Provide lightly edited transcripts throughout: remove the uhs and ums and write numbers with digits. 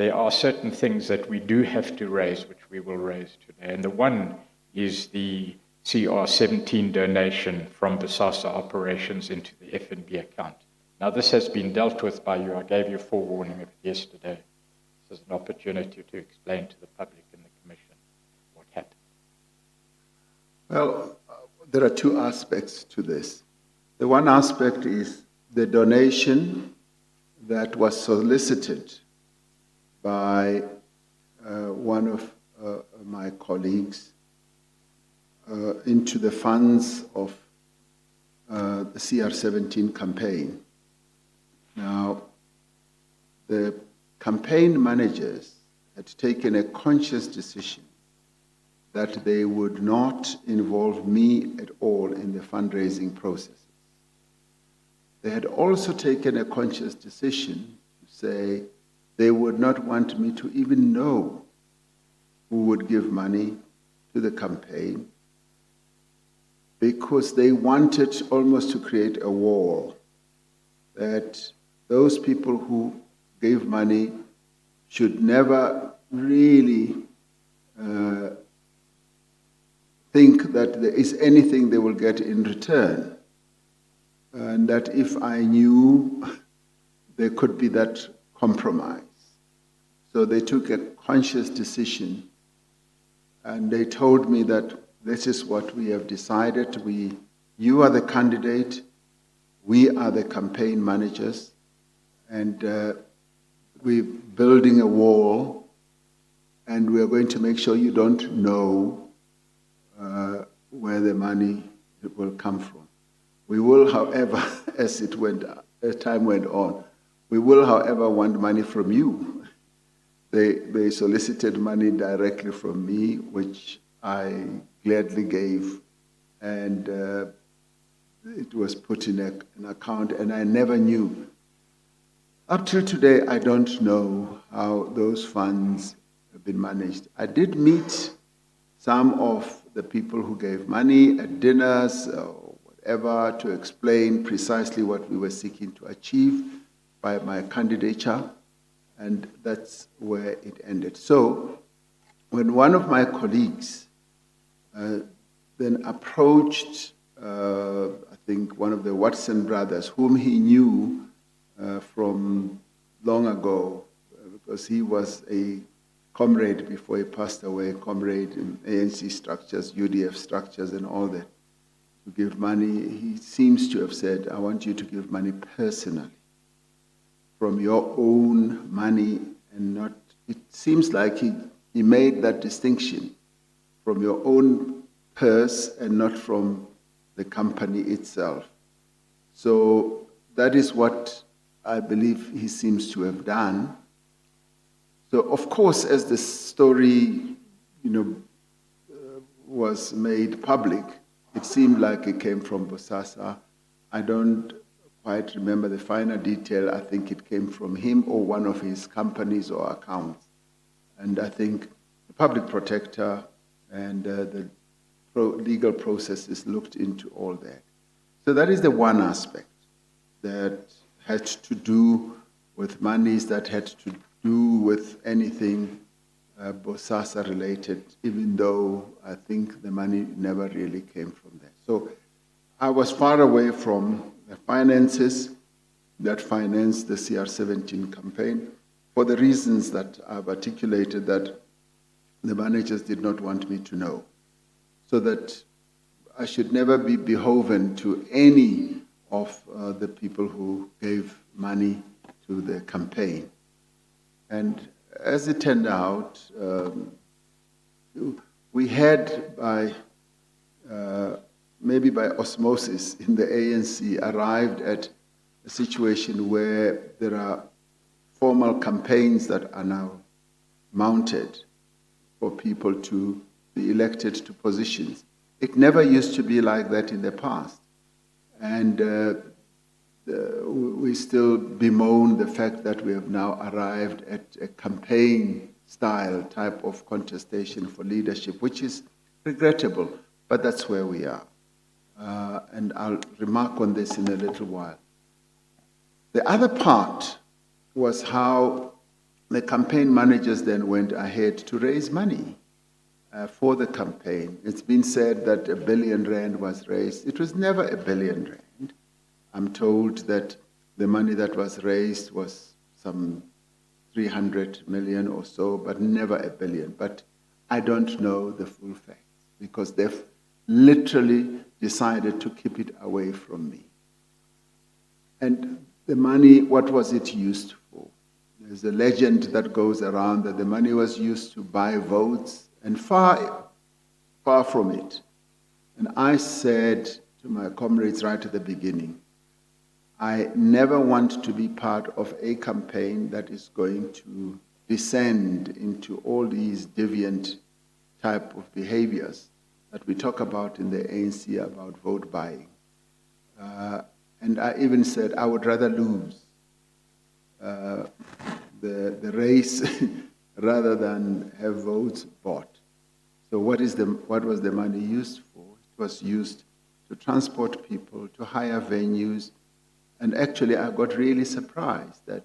there are certain things that we do have to raise, which we will raise today. And the one is the CR17 donation from Bosasa operations into the F&B account. Now, this has been dealt with by you. I gave you forewarning of it yesterday. This is an opportunity to explain to the public and the Commission what happened. Well, there are two aspects to this. The one aspect is the donation that was solicited by one of my colleagues into the funds of the CR17 campaign. Now, the campaign managers had taken a conscious decision that they would not involve me at all in the fundraising process. They had also taken a conscious decision to say they would not want me to even know who would give money to the campaign, because they wanted almost to create a wall that those people who gave money should never really think that there is anything they will get in return. And that if I knew, there could be that compromise. So they took a conscious decision, and they told me that this is what we have decided. You are the candidate, we are the campaign managers, and we're building a wall, and we are going to make sure you don't know where the money will come from. We will, however, as time went on, we will, however, want money from you. They solicited money directly from me, which I gladly gave, and it was put in an account, and I never knew. Up till today, I don't know how those funds have been managed. I did meet some of the people who gave money at dinners or whatever to explain precisely what we were seeking to achieve by my candidature, and that's where it ended. So when one of my colleagues then approached, I think, one of the Watson brothers, whom he knew from long ago, because he was a comrade before he passed away, comrade in ANC structures, UDF structures, and all that, to give money. He seems to have said, I want you to give money personally, from your own money, and not, it seems like he made that distinction, from your own purse and not from the company itself. So that is what I believe he seems to have done. So of course, as the story, was made public, it seemed like it came from Bosasa. I don't quite remember the finer detail. I think it came from him or one of his companies or accounts. And I think the public protector and the legal processes looked into all that. So that is the one aspect that had to do with monies, that had to do with anything Bosasa related, even though I think the money never really came from there. So I was far away from the finances that financed the CR17 campaign for the reasons that I've articulated, that the managers did not want me to know, so that I should never be beholden to any of the people who gave money to the campaign. And as it turned out, we had, maybe by osmosis in the ANC, arrived at a situation where there are formal campaigns that are now mounted for people to be elected to positions. It never used to be like that in the past. And we still bemoan the fact that we have now arrived at a campaign-style type of contestation for leadership, which is regrettable, but that's where we are. And I'll remark on this in a little while. The other part was how the campaign managers then went ahead to raise money for the campaign. It's been said that R1 billion was raised. It was never R1 billion. I'm told that the money that was raised was some 300 million or so, but never R1 billion. But I don't know the full facts because they've literally decided to keep it away from me. And the money, what was it used for? There's a legend that goes around that the money was used to buy votes, and far from it. And I said to my comrades right at the beginning, I never want to be part of a campaign that is going to descend into all these deviant type of behaviors that we talk about in the ANC about vote buying. And I even said I would rather lose the race rather than have votes bought. So what was the money used for? It was used to transport people, to hire venues, and actually I got really surprised that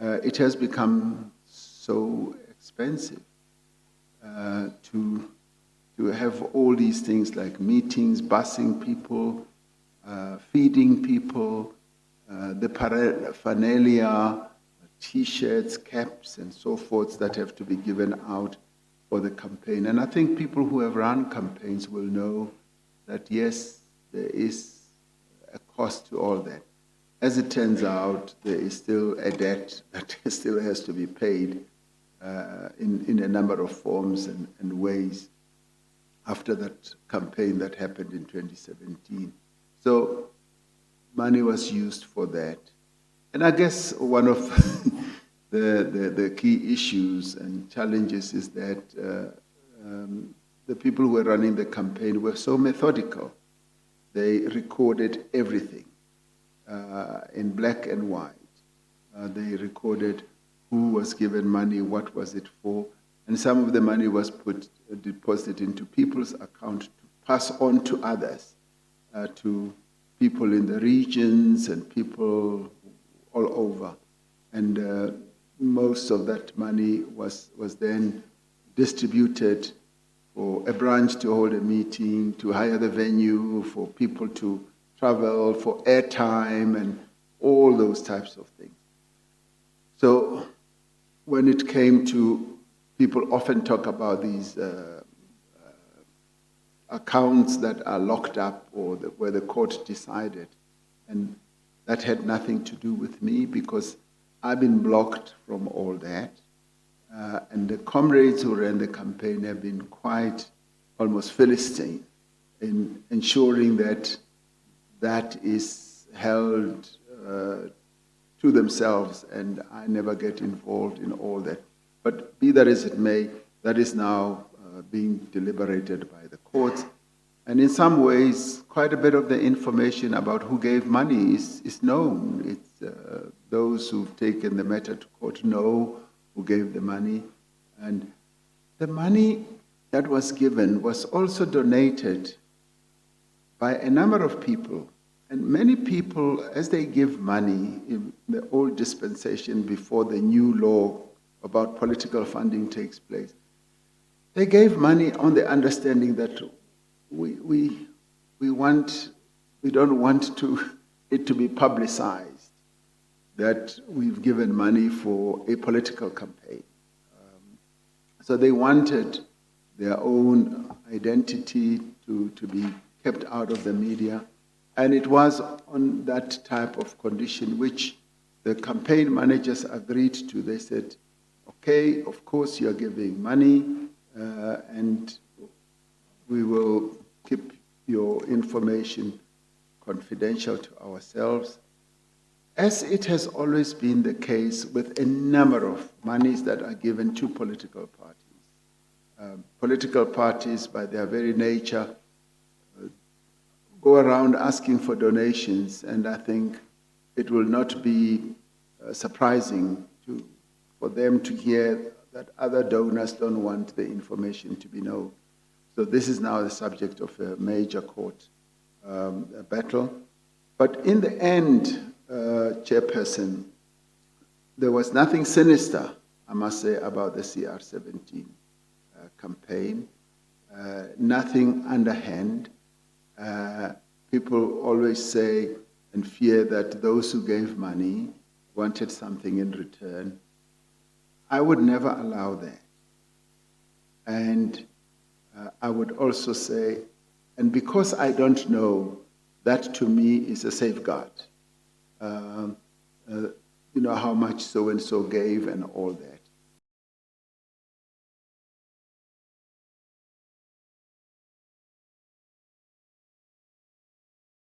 it has become so expensive to have all these things like meetings, busing people, feeding people, the paraphernalia, T-shirts, caps, and so forth that have to be given out for the campaign. And I think people who have run campaigns will know that, yes, there is a cost to all that. As it turns out, there is still a debt that still has to be paid in a number of forms and ways after that campaign that happened in 2017. So money was used for that. And I guess one of the key issues and challenges is that the people who were running the campaign were so methodical. They recorded everything in black and white. They recorded who was given money, what was it for, and some of the money was deposited into people's account to pass on to others, to people in the regions and people all over. And most of that money was then distributed for a branch to hold a meeting, to hire the venue, for people to travel, for airtime, and all those types of things. So when it came to, people often talk about these accounts that are locked up or where the court decided. And that had nothing to do with me because I've been blocked from all that. And the comrades who ran the campaign have been quite almost Philistine in ensuring that that is held to themselves, and I never get involved in all that. But be that as it may, that is now being deliberated by the courts. And in some ways, quite a bit of the information about who gave money is known. It's those who've taken the matter to court know who gave the money. And the money that was given was also donated by a number of people. And many people, as they give money in the old dispensation before the new law about political funding takes place, they gave money on the understanding that we don't want it to be publicized that we've given money for a political campaign. So they wanted their own identity to be kept out of the media. And it was on that type of condition which the campaign managers agreed to. They said, okay, of course you're giving money, and we will keep your information confidential to ourselves, as it has always been the case with a number of monies that are given to political parties. Political parties, by their very nature, go around asking for donations, and I think it will not be surprising for them to hear that other donors don't want the information to be known. So this is now the subject of a major court battle. But in the end, Chairperson, there was nothing sinister I must say, about the CR17 campaign. Nothing underhand. People always say and fear that those who gave money wanted something in return. I would never allow that. And I would also say, and because I don't know, that to me is a safeguard. You know, how much so-and-so gave and all that.